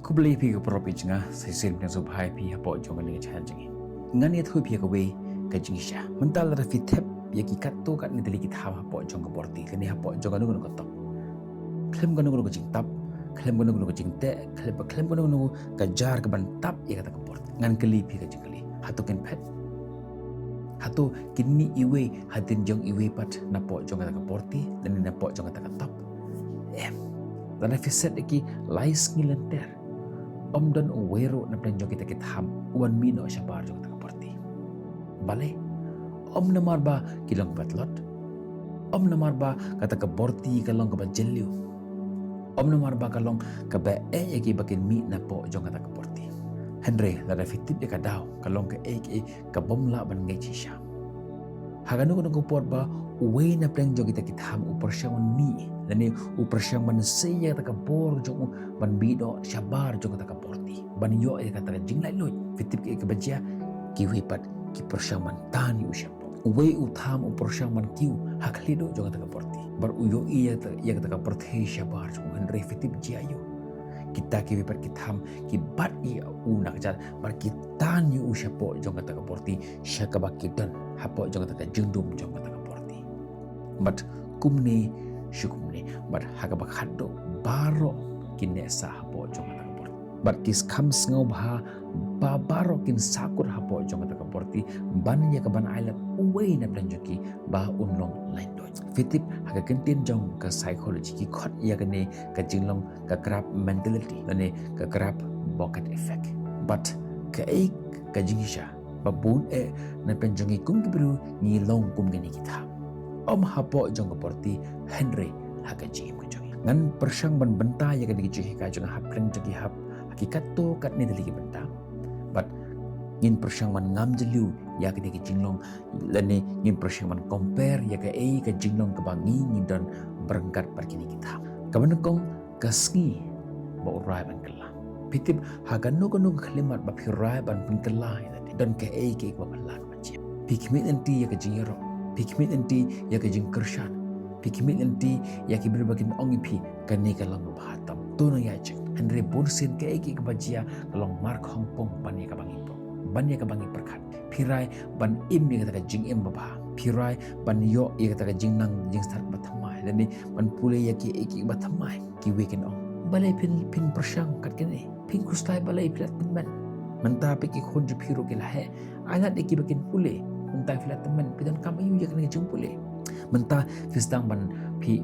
ku beli pi ke propi jenga sesil yang subhai pi hapo jongan ni chan jengi ngan ye thui pi ke we ke jingisha mental ra fi thep ye ki katto kat ni deli ki tha hapo jong ke porti ke ni hapo jongan nu ko top klem kan nu ko jing tap klem kan nu ko jing te klem kan nu ka jar ke ban tap ye kata ke port ngan keli pi ke jingli hatu ken pet hatu kini iwe hatin jong iwe pat napo jong kata ke porti dan ni napo jong kata ke top dan fi set ki lais ngilenter om dan uwero na planjong kita ham wan mino syabar jong tak porti bale om namar ba kilong batlot om namar ba kata ke porti kalong ke bajelio om namar ba kalong ke ba ki bakin mi na po jong kata ke porti Henry la fitip de kadau kalong ke ke bom la ban ngai chisha haganu ko por ba uwe na planjong kita ham upar syang mi lani upar syang man seya ta ka bor jong ban bido syabar jong ta ka porti ban yo e kata jing lai lo fitip ke bajia ki wipat ki persyang man tani usyap uwe utham upar syang man kiu haklido jong ta ka porti bar uyo iya ta ka porti syabar jong Henry fitip jiayo kita ki wipat kita ham ki bat i una kajar bar kita ni usyapo jong ta ka porti syakabakidan hapo jong ta ka jundum jong ta ka porti but kumne syukumne but hagabak haddo baro kinesa hapo jong ta ka porti but kis khams ngau bha ba baro kin sakur hapo jong ta ka porti ban ya ka ban ailat uwei na planjoki ba unlong lain doi fitip haga kentin jong ka psychology ki khot ya kane ka jinglong ka grab mentality lane ka grab bucket effect but ka jingisha babun na penjongi kum kibru ni long kum gani kita om hapo jong ka porti Henry haga jim ka jongi ngan persyang ban benta ya kani ki ka jong hap plan jogi hap hakikat to kat ni dali benta but ngin persyang man ngam jeliu ya kini ke jinglong lane ngin persyang man compare ya ke jinglong ke bangi dan berengkat perkini kita kaban kong kasngi ba urai ban kala pitip hagano kono khlimat ba phirai ban pin kala dan ke ba balla macam pikmit enti ya ke jingero pikmit enti ya ke jing kershan pikmit enti ya ke berbakin ongi pi kani kalang bahatam tono ya cek Henry Bonsin ke bajia kalong mark Hong Kong ban ya ka bangi banyak ke bangi perkat pirai ban im ni kata jing im baba pirai ban yo ye kata jing nang jing start batamai dan ni ban pule ya ki batamai ki weekend on balai pin persyang kat kene pin kustai balai pilat teman mentah pe ki khon ju phiru ke lahe alat de ki bakin pule mentah pilat teman pidan kam ayu ya kena jing pule mentah fistang ban pi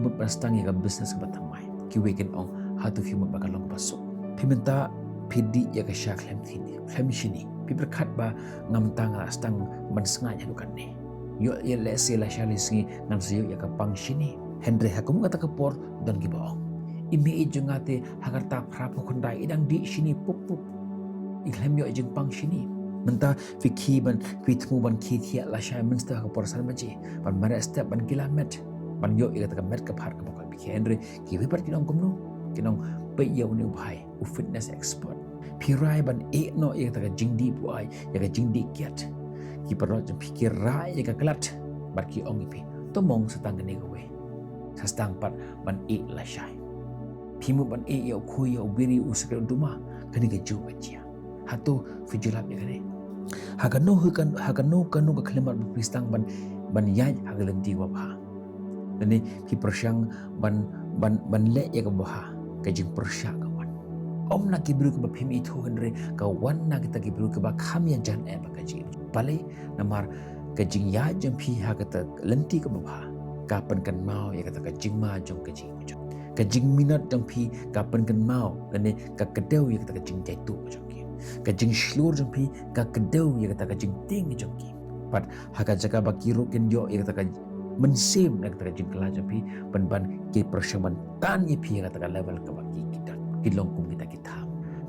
mut ban stang ya business batamai ki weekend on hatu fi mut bakalong pasuk pi mentah pidi ya ke syak lem thini lem shini pi berkat ba ngam tang la stang man sengaja dukan ni yo ye le se la shali singi ngam siyo ya ke pang shini Henry hakum kata ke por dan ki baong imi ijungate hagar ta prapo kondai idang di shini pup ilhem yo ijung pang shini menta fikhi ban kwitmu ban ki thia la shay minsta ke por san baji ban mara step ban kilomet ban yo ya kata ke met ke phar ke bakal bi Henry ki wi par kinong kumnu kinong pe ya uni bhai u fitness expert pirai ban no ya kata jingdi buai ya ka jingdi kiat ki perlo jam pikir rai ya ka kelat bar ki ongi pi tomong setang gene kowe sastang pat ban la shai pimu ban ya khu ya biri u sekre duma kani ke ju bajia hatu fijulap ya kane hagano kanu ka klimat pistang ban yai hagalenti wa ba dani ki persyang ban le ya ka bah kajing persyak kawan om nak kibru ke bapim itu Henry kawan nak kita kibru ke bakam yang jan bakajing balik namar kajing ya jampi ha kata lenti ke bapa kapan kan mau ya kata kajing ma jong kajing minat jampi kapan kan mau lane ka kedau ya kata kajing jaitu kajing slur jampi ka kedau ya kata kajing ting jong pat haka jaga bakiru ken yo ya kata mensim nak kata jing kala jampi ban ke persyaman tan ye pi kata level ke bagi kita kilong kum kita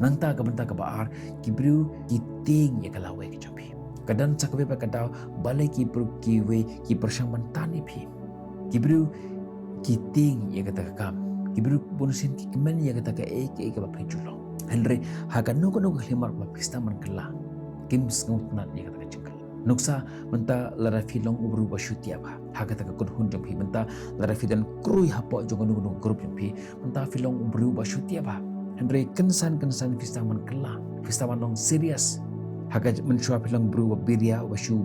nanta ka benta ka baar kibru kiting ye kala we ke jampi kadan sakwe pa kadau balai kibru kiwe ki persyaman tan ye pi kibru kiting ye kata kam kibru bonusin ki kemen ye kata ka ke ba pejulong Henry hakan no hlimar ba pistaman kala kim snutnat ye kata jing nuksa menta lara filong ubru ba syutia ba hagata ka kun jong pi menta lara fidan krui hapo jong gunung grup jong pi menta filong ubru ba syutia ba Henry kensan fistaman kela, fistaman long serius. Haga menshua pilang bru biria washu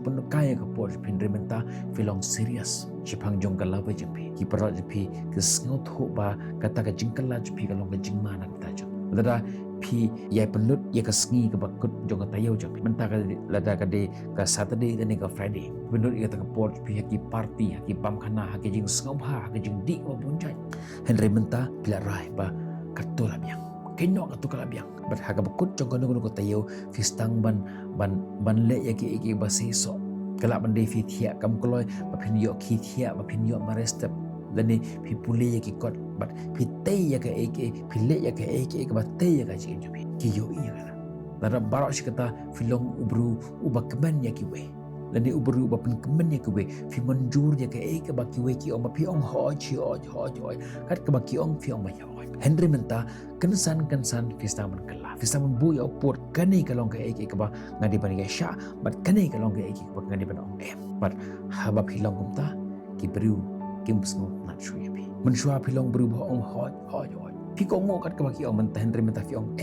pun kaya ke por Henry menta filong serius. Chipang jong kala ba jempi. Ki parot jempi ke sngot ho ba kata ka jingkala jempi kalong ka jingmana kita jong. Lada pi yai pelut ya ka sngi ka bakut jong ka tayo jong. Menta ka lada ka de ka Saturday dan ka Friday. Pelut ya ka por pi haki party haki pam kana haki jing sngob ha haki jing di wa bunjai. Henry menta pila rai ba katola biang. Kenok atu kala biang. Bat haga bakut jong ka nugo tayo fistang ban le ya ki iki ba seso. Kelak benda fi thiak kam koloi ba phin yok ki thiak ba phin yok marestep lani phi pule ya ki kot bat phi tei ya ka eke phi le ya ka eke ba tei ya ka chi jubi ki yo iya kana lara barok shi kata filong ubru uba kemen ya ki we lani ubru uba pen kemen ya ki we fi manjur ya ka eke ba ki we ki ong ba phi ong ho chi oj kat ka ba ki ong fi ong ba yo Henry menta kensan fistaman kala fistaman bu ya port kani kalong ka eke ka ba ngadi ban ya sha bat kani kalong ka eke ka ba ngadi ban ong bat habab hilong kumta ki bru kim sngo nat shui bi menshua pilong bru ba ong hoj pi ko ngo kat ka ba ki ong menta Henry menta fi ong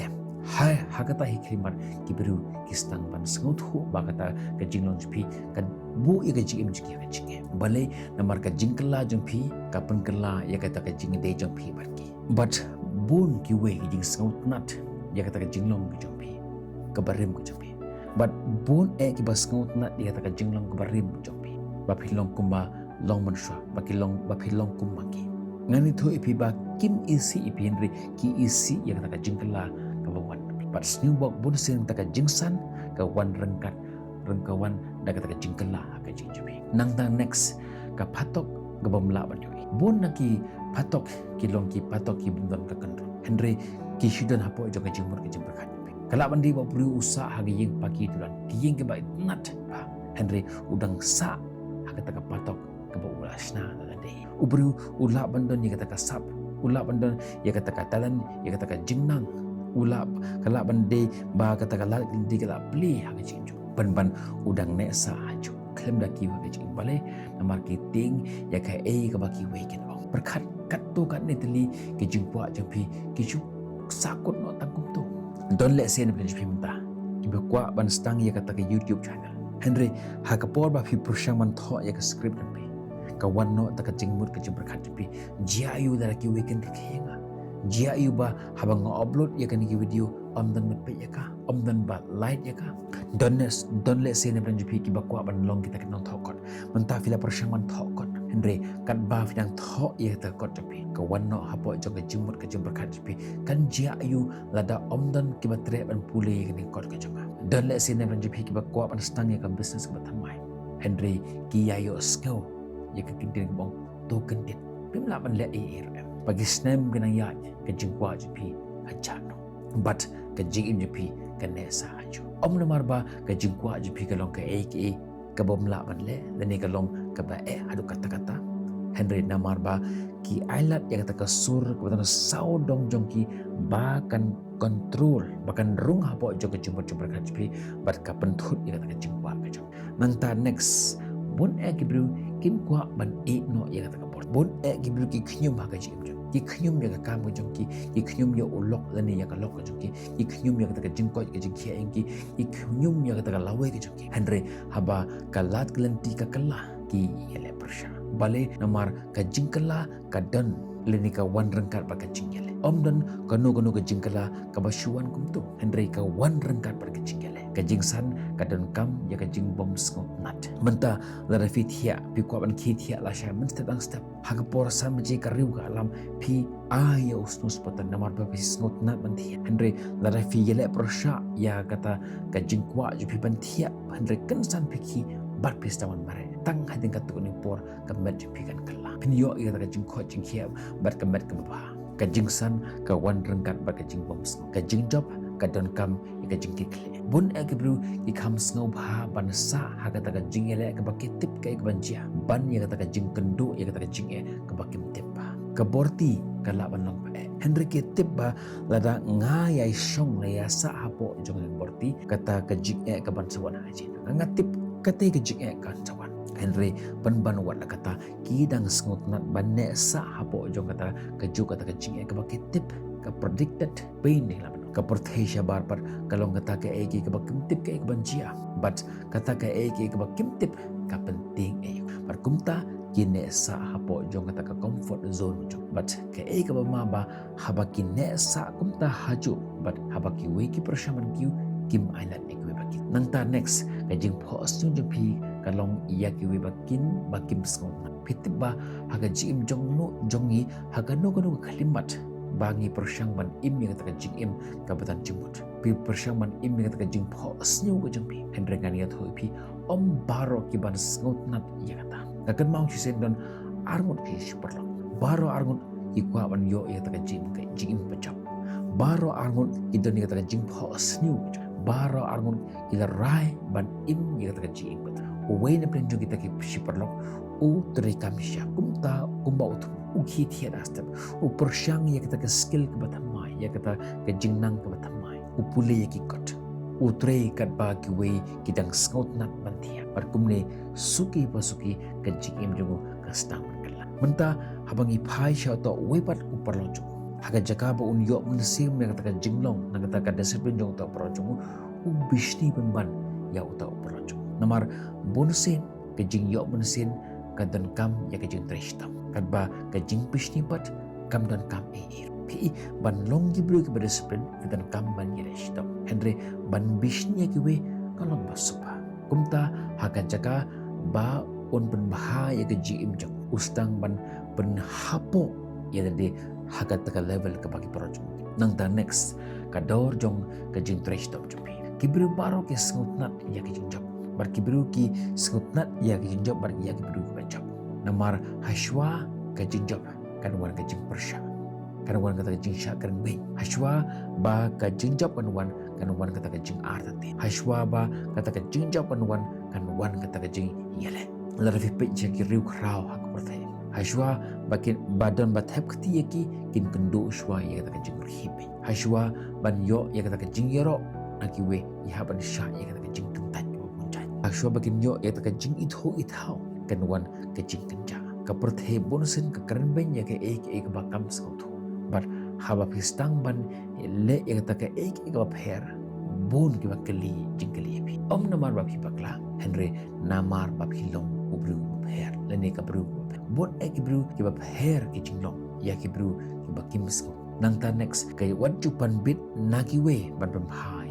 hai hakata hi kriman ki bru ki stang ban sngo thu ba kata ka jinglong pi ka bu ya ka jing ki ka jing balai namar ka jingkala jong pi kapan kala ya kata ka jing de jong pi bar ki but bun ki we ki jing sngo nat ya kata ka jinglong ki jong pi ka barim ki jong pi but bun ki ba sngo nat ya kata ka jinglong ka barim jong pi ba pilong kumba long mansha ba pilong kumba ki ngani thu ipi ba kim isi ipi Henry ki isi ya kata ka jingkala ka bawan but sniu bok bun sin ta ka jingsan ka wan rengkawan da kata ka jingkala ka jingjubi nang tang next ka patok ka bamla ban yoi bun na ki patok ki long ki patok ki bundon ka kendro Henry ki shudan hapo jo ka jingmur ka jimberkat kala bandi ba bru usa ha gi yeng paki tulan ki yeng ke ba nat ba Henry udang sa ha kata ka patok ka ba ulasna da dei ubru ula bandon ya kata ka sap ula bandon ya kata ka talan ya kata ka jingnang ula kala bandi ba kata ka lal di kala pli ha ka jingju ban udang ne sa haju klem da ki wa ka jing bale na marketing ya ka ka ba ki we ken ong perkat kat tu kat ni teli ki jing puak jang pi ki ju sakut no tangkum tu don le sen ben pi minta ki ba kwa ban stang ya kata ka YouTube channel Henry ha ka por ba pi pursang man tho ya ka script pi ka wan no ta ka jing mut ka jing perkat pi jia yu da ki we ken ka khenga jia yu ba habang upload ya kan ki video dan mepe ya ka dan ba light ya ka don le sen ben pi ki ba kwa ban long kita kan thokot menta fila pursang man thokot Henry kan ba fidang tho ya ta kot pi ka wan no hapo jong ka jing mut ka jing perkat pi kan jia yu lada dan ki ba tre ban pule kan kot ka jong don le sen ben pi ki ba kwa ban stang ya ka business ka thamai Henry ki ya yo skill ya ka kidin bong to kendit pimla ban le bagi snem genang ya ka jing kwa pi hajano but ka jing pi ka ne sa haju na marba ka jing kwa pi ka long ka ka bomla ban le lani ka long ka ba adu kata-kata Henry na marba ki ailat ya kata ka sur ka batang sao dong jong ki bahkan kontrol bahkan rung hapo jong ka jumpa ka pi but ka pentut ya kata ka jing kwa ka jong nang ta next bon ki bru kim kwa ban no ya kata ka bor bon ki bru ki khnyum ha ka jing ki khnyum ya ka kam jong ki khnyum ya ulok lani ya ka lok jong ki khnyum ya ka jing ko ka jing khia ki khnyum ya ka lawe ka jong ki Henry haba ka lat glanti ka kala ki yele persha bale namar ka jing kala ka dan lani ka wan rengkat ba ka jing yele dan kanu ka jing kala ka basuan kumtu Henry ka wan rengkat ba ka jing yele ka jing san ka dan kam ya ka jing bom skop nat menta la fit hia pi ko ban khit hia la sha men step ha ka por sam je ka riu ka alam pi ya usnus patan namar ba pi snot nat ban thia Henry la fi yele prosha ya kata ka jing kwa ju pi ban thia Henry kan san pi ki bat pi stawan mare tang hadin ka tu ni por ka met pi kan kala pin yo ya ka jing ko jing hia bat ka met ka ba ka jing san ka wan rengkat ba ka jing bom ka jing job ka don kam ka jing kikle bun ki bru ki kham sngo ba ban sa ha ka ta ka jing ele ka ba ki tip ka ban jia ban ya ka ta ka jing kendu ya ka ta ka jing ka ba kim tip ba ka borti ka la ban long ba Henry ki tip ba lada nga ya shong le ya sa hapo jong borti kata ka jing ka ban sawan haji nga tip kate ka jing ka sawan Henry ban wat kata ki dang sngot nat ban ne sa hapo jong kata ka ju kata ka jing ka ba ki tip ka predicted pain ni laban ka porthesha barbar kalong kata ka egi ka bakimtip ka ikbanjia but kata ka egi ka bakimtip ka penting par kumta kine sa hapo jong kata ka comfort zone jong but ka egi ka maba habaki ne sa kumta haju but habaki weki persyaman kiu kim island ekwe baki nangta next kajing pos jong pi kalong iya kiwe bakin bakim skong pitba haga jim jong no jongi haga no gono kalimat bangi persyang ban im yang kata jing im kabatan jimut pi persyang ban im yang kata jing pos nyu go jong pi hendrengan ya thoi pi om baro ki ban sngot nat ya kata kakan mau si sen dan arngut ki perlo baro arngut ki kwa ban yo ya kata jing im pecap baro arngut idon ya kata jing pos nyu baro arngut ila rai ban im ya kata jing im uwe na plenjo kita ki perlo u terikam sya kumta kumba utum ukhi tiada step u persyang ya kita ke skill ke batamai ya kita ke jingnang ke batamai u pule ya kikot u tre kat bagi we kidang scout nat bantia parkumne suki pasuki ke jingim jungu ke stang kala menta habangi phai sya to we pat u perlojo haga jaka ba un yo mensim ya kita ke jinglong na kita ke disiplin jong to perlojo u bishni pemban ya uta perlojo namar bonusin ke jing yo mensin kadan kam ya ke jing treshtam kadba ke jing pishni pat kam dan kam pi ban long gibru ke disiplin kadan kam ban yereshtam henry ban bishni ke we kalong basupa kumta haka jaka ba on pen bahaya ke jing jong ustang ban pen hapo ya de haka taka level ke bagi project nang ta next kador jong ke jing treshtam jopi gibru baro ke snutnat ya ke jing jong barkibru ki skutnat ya ke jinjob bar ya ke bru ke namar hashwa ke jinjob kan wan ke jing persya kan wan kata ke jing sya kan be hashwa ba ke jinjob kan wan kata ke jing artati hashwa ba kata ke jinjob kan wan kata ke jing yele lar fi pe je ki riu krau hak pertai hashwa bakin badan bathep khti ki kin kendo shwa ya kata ke jing hibe hashwa ban yo ya kata ke jing yero akiwe ya ban sya ya kata ke jing Akswa bakin yo ya taka jing ithau kan wan ke jing kenja ka perthe bonusin ke keren ben ya ke ek bakam skautu bar haba pistang ban le ya taka ek bapher bon ke bakali jing kali epi om namar bapi bakla henry namar bapi long ubru bapher le ne ka bru bon ek bru ke bapher ke jing long ya ke bru ke bakim skau nang ta next ke wajupan bit nakiwe ban pemha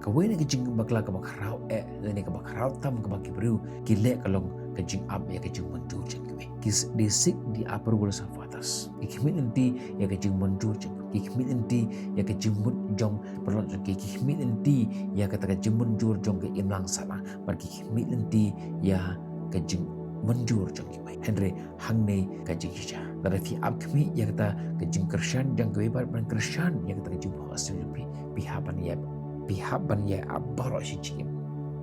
kawai na kajing bakla ka bakarau lene ka bakarau tam ka bakibru kile kalong kajing ab ya kajing manjur jeng kwe kis desik di upper wall of atas ikimit nanti ya kajing manjur jeng ikimit nanti ya kajing mut jong perlot jeng ikimit nanti ya kata kajing manjur jong ke imlang sana bar ikimit nanti ya kajing manjur jeng kwe Henry hangne kajing hisha dari fi abkmi ya kata kajing kersyan jang kwe bar kersyan ya kata kajing bahas pihapan ya pihaban ya abaro si jingim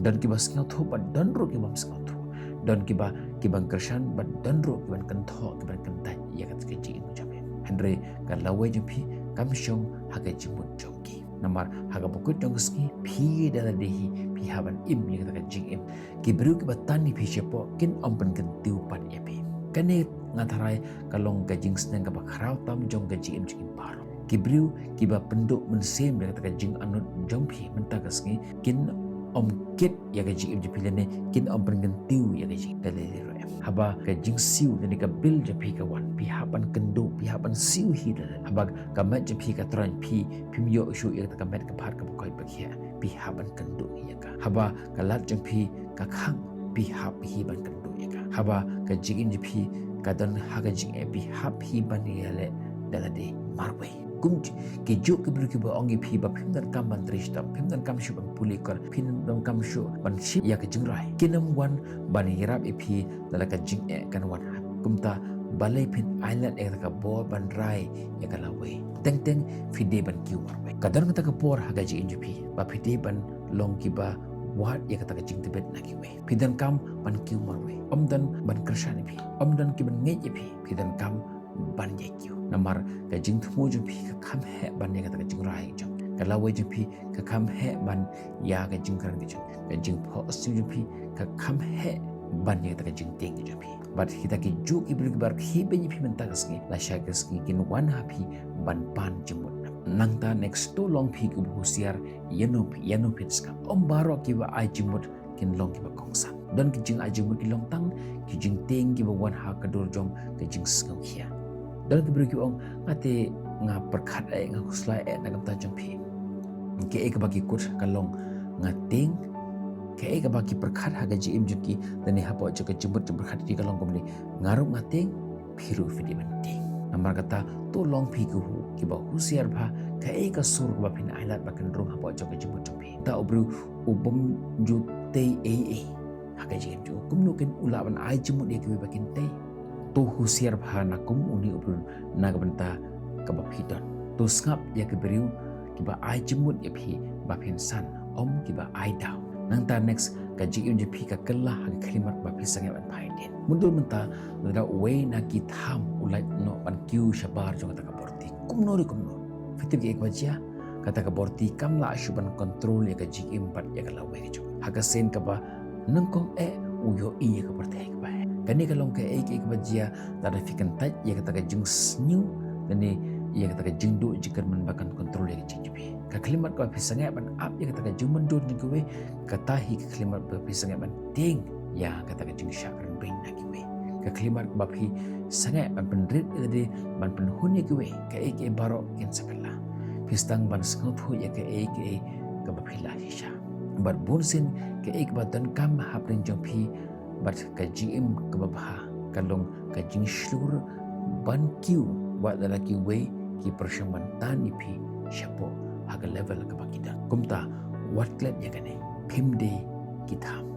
dan kiba skautu ba danro kiba skautu dan kiba kershan ba danro kiba kentho kiba kentai ya kat ke jingim jabe Henry kan lawe jempi kamsyong haga jimut jongki namar haga bukut jongski pi dala dehi pihaban im ya kat jingim kibru kiba tani pi sepo kin ompen kentiu pan ya pi kane ngatarai kalong kajing sneng ka bakarau tam jong ka jingim jingim paro kibriu kiba penduk mensem dengan kata jing anut jompi mentakas ni kin om kit ya gaji im jepilane kin om pengentiu ya gaji dalero haba ka jing siu dan ka bil jepi ka wan pihaban kendo pihaban siu hi dal haba ka mat jepi ka tran pi pimyo shu ya ka mat ka par ka koi bakhia pihaban kendo ya ka haba ka lat jempi ka khang pihap hiban kendo ya ka haba ka jing jepi ka dan haga jing pihap hiban ya le dalade marwe kunci kejuk keburu keba ongi pi ba pim dan kam ban trishtam pim dan kam shu ban pulikar pim dan kam shu ban ship ya ke jingrai kinam wan ban hirap epi lala ka jing kan wan kumta balai pin island ka bo ban rai ya ka lawe teng teng fide ban kiu marwe kadar kata ka por haga ji injupi ba fide ban long kiba wat ya kata ka jing tebet nakiwe pidan kam ban kiu marwe om dan ban kershan epi om dan ki ban ngej epi pidan kam ban yekyu namar ka jing thumu jumpi ka kham he ban ya kata ka jing rai jong ka lawe jumpi ka kham he ban ya ka jing karang jong ka jing pho asu jumpi ka kham he ban ya kata ka jing teng jumpi but kita ki ju ki bar hi be ni pi menta ka ski la sha ka ski kin wan happy ban pan jumut nang ta next to long phi ku husiar yano phi ska om baro ki ba ajimut kin long ki ba kongsa don ki jing ajimut ki long tang ki jing teng ki ba wan ha ka dur jong ki jing skau khia don ki bru ki ong ate nga perkhat ai nga kuslai ai na kam ta jong phi ke ek ba ki kut ka long nga teng ke ek ba ki perkhat ha ga ji im juki dan ha po jok jimut perkhat di ka long kom ni ngaru nga teng phiru fi di ban teng namar kata to long phi ku ki ba husiar bha ka eka sur ba phin ailat ba kan rum ha po jok jimut jompi ta obru ubum ju te e ha ka jim ju kum no ken ula ban ai jimut ye ki ba kin te to husiar bha na kum uni obru na ga banta ka ba phidon to skap ye ki beriu ki ba ai jimut ye phi ba phin san om ki ba ai daw nang ta next ka ji un je phi ka kala ha khlimat ba phi sangai ban phai den mundur menta da we na ki tham ulai no ban kyu shabar jong ta ka borti kumno fitib ki ek wajia kata ka borti kam la ashuban control ya ka ji impat ya ka lawe ke jong ha ka sen ka ba nangkong uyo i ya ka borti ek ba kani ka long ka ek wajia da da fikan taj ya ka ta ka jing snew dani ya ka ta ka jing do jikar man bakan control ya ka ji ka khlimat ka phi sangai ban ap ya ka ta ka jing man do ni we ka ta hi ka khlimat ba phi sangai ban ting ya ka ta ka jing shakran bain na ki we ka khlimat ba phi sangai ban penrit de ban pen hun ya ki we ka ek baro kin sakala pistang ban skot hu ya ka ek ka ba phi la sha bar bunsin ka ek ba dan kam haprin jong phi bat ka gm ka ba bha ka long ka jing shlur ban kiu wa da ki we ki persyaman tani phi shapo haga level ka bakida kumta what klep ya kane phimde ki tham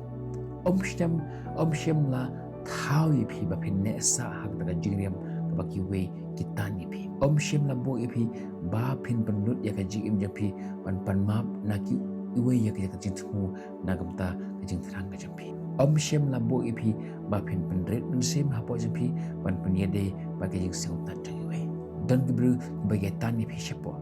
om shem la thau yi phi ba phin ne sa hak da jingriam ka baki we ki tani phi om shem la bo yi phi ba phin panut ya ka jim ja phi pan map na ki we ya ka jing thu na gamta ka jing thrang ka jampi om shem la bo yi phi ba phin red mun sem ha po jampi pan ye ba ka jing seu tan jang we dan gibru ba ya tani phi shapo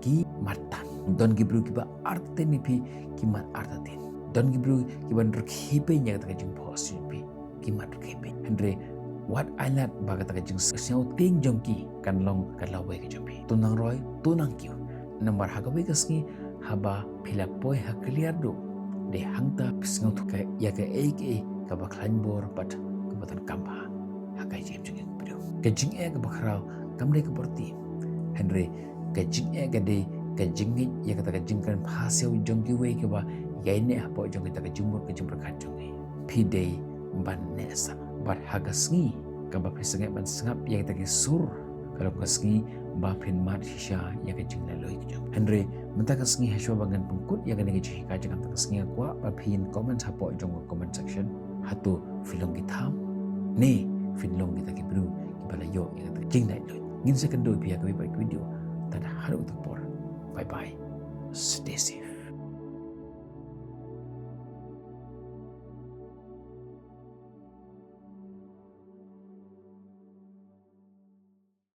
ki martan don gibru ki ba arte ni phi ki mat artatin don gibru ki ban rkhipe nya ta jing phos pi ki mat rkhipe andre what ailat ba ka ta jing seu ting jong ki kan long ka lawe ka jompi tunang roy tunang kiu number ha ka we ka ski haba phila poi ha clear do de hangta pisngau ka ya ka ka ba klan bor pat ka batan kamba ha ka jim jing bro ka jing ka ba khrau kam le ka borti andre ka jing ga de ka jing ya ka ta jing kan phaseu jong ki we ka ba yai ne ha po jong ka jumur ka jumur khan jong phi de ban ne sa bar ha ka sngi ka ba phi sangai ban sangap ya ka ta sur kalau ka sngi ba phin mat sha ya ka jing na loi ka jong andre menta ka sngi ha sho bangan pungkut ya ka ne ji ka jang ta sngi kwa ba phin comment ha po jong comment section hatu filong ki tham ne filong ki ta ki bru ki bala yo ya ka jing na loi ngin second do pia ka ba video tada haru tu por bye bye